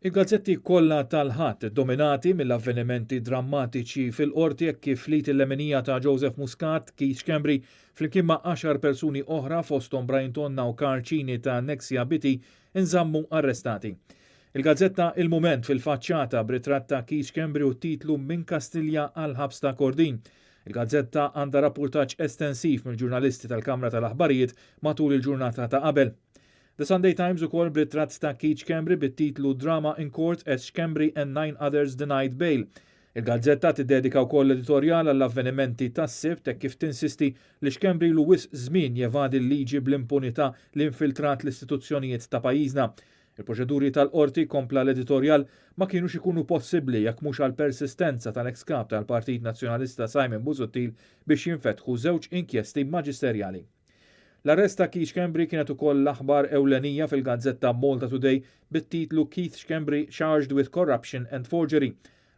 Il-gazzetti kollha tal-ħadd dominati mill-avvenimenti drammatiċi fil-qorti hekk kif flit il-lemenija ta' Joseph Muscat, Keith Schembri, flimkien ma' 10 persuni oħra fosthom Brian Tonna u Karl Cini ta' Nexia Biti inżammu arrestati. Il-gazzetta Il-Mument fil-faċċata b'ritratt ta' Keith Schembri u titlu Minn Kastilja għal ħabs ta' Kordin. Il-gazzetta għandha rapportaġġ estensiv mill-ġurnalisti tal-Kamra tal-Aħbarijiet matul il-ġurnata ta' qabel. The Sunday Times ukoll b'ritratt ta' Keith Schembri bit-titlu Drama in Court as Schembri and 9 others denied bail. Il-gazzetta tiddedika wkoll editorjal għall-avvenimenti tas-sibt hekk kif tinsisti li Schembri lu wisq żmien jevadi l-liġi bl-impunità li infiltrat l-istituzzjonijiet ta' pajjiżna. Il-proċeduri tal-qorti kompla l-editorjal ma kienux ikunu possibbli jekk mhux għal persistenza tal-ex-kap tal-Partit Nazzjonalista Simon Busuttil biex jinfetħu żewġ inkjesti maġisterjali. L-arrest ta' Keith Schembri kienet ukoll l-aħbar ewlenija fil-gazzetta Malta Today bit-titlu Keith Schembri charged with corruption and forgery.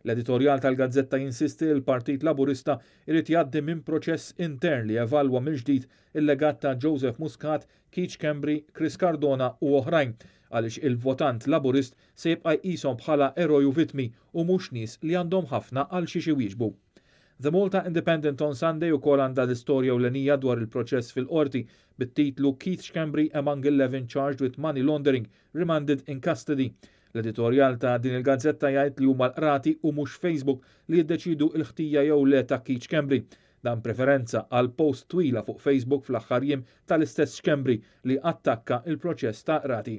L-editorjal tal-gazzetta jinsisti li l-Partit Laburista irid jgħaddi minn proċess intern li evalwa mill-ġdid il-legat ta' Joseph Muscat, Keith Schembri, Chris Cardona u oħrajn għaliex il-votant Laburist se jibqa' jqishom bħala eroj u vittmi u mhux nies li għandhom ħafna għal xi jwieġbu. The Malta Independent on Sunday ukoll għandha l-istorja ewlenija dwar il-proċess fil-qorti bit-titlu Keith Schembri among 11 charged with money laundering remanded in custody. L-editorjal ta' din il-gazzetta jgħid li huma l-qrati u mhux Facebook li jiddeċidu l-ħtija jew le ta' Keith Schembri. Dan preferenza għal post twila fuq Facebook fl-aħħar jiem tal-istess Schembri li attakka il-proċess ta' qrati.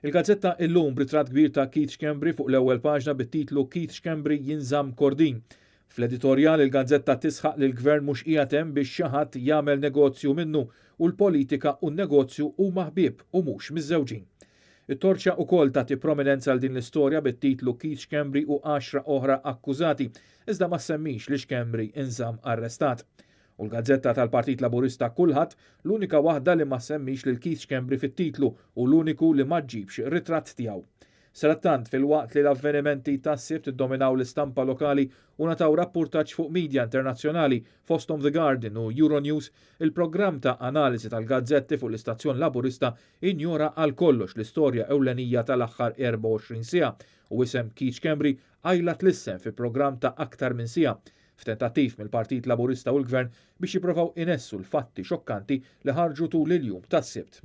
Il-gazzetta illum b'ritratt kbir ta' Keith Schembri fuq l-ewwel paġna bit-titlu Keith Schembri jinżamm Kordin. Fl-editorjal il-gazzetta tisħaq li l-gvern mhux qiegħed hemm biex xi ħadd jagħmel negozju minnu u l-politika u n-negozju huma ħbieb u mhux miż-żewġin. It-torċa wkoll tagħti prominenza għal din l-istorja bit-titlu Keith Schembri u 10 oħra akkużati, iżda ma semmix li Schembri inżamm arrestat. U l-gazzetta tal-Partit Laburista kulħadd l-unika waħda li ma semmix lil Keith Schembri fit-titlu u l-uniku li ma ġġibx ritratt tiegħu. Sarattant fil-waqt li l-avvenimenti tas-sibt iddominaw l-istampa lokali u nataw rapportaġġ fuq media internazzjonali fosthom The Guardian u Euronews, il-programm ta' analiżi tal-gazzetti fuq l-istazzjon Laburista injora għal kollox l-istorja ewlenija tal-aħħar 24 siegħa u isem Keith Schembri għajlat l-issem fi programm ta' aktar minn siegħa f'tentattiv mill-Partit Laburista u l-Gvern biex jippruvaw inessu l-fatti xokkanti li ħarġu tul il-jum tas-sibt.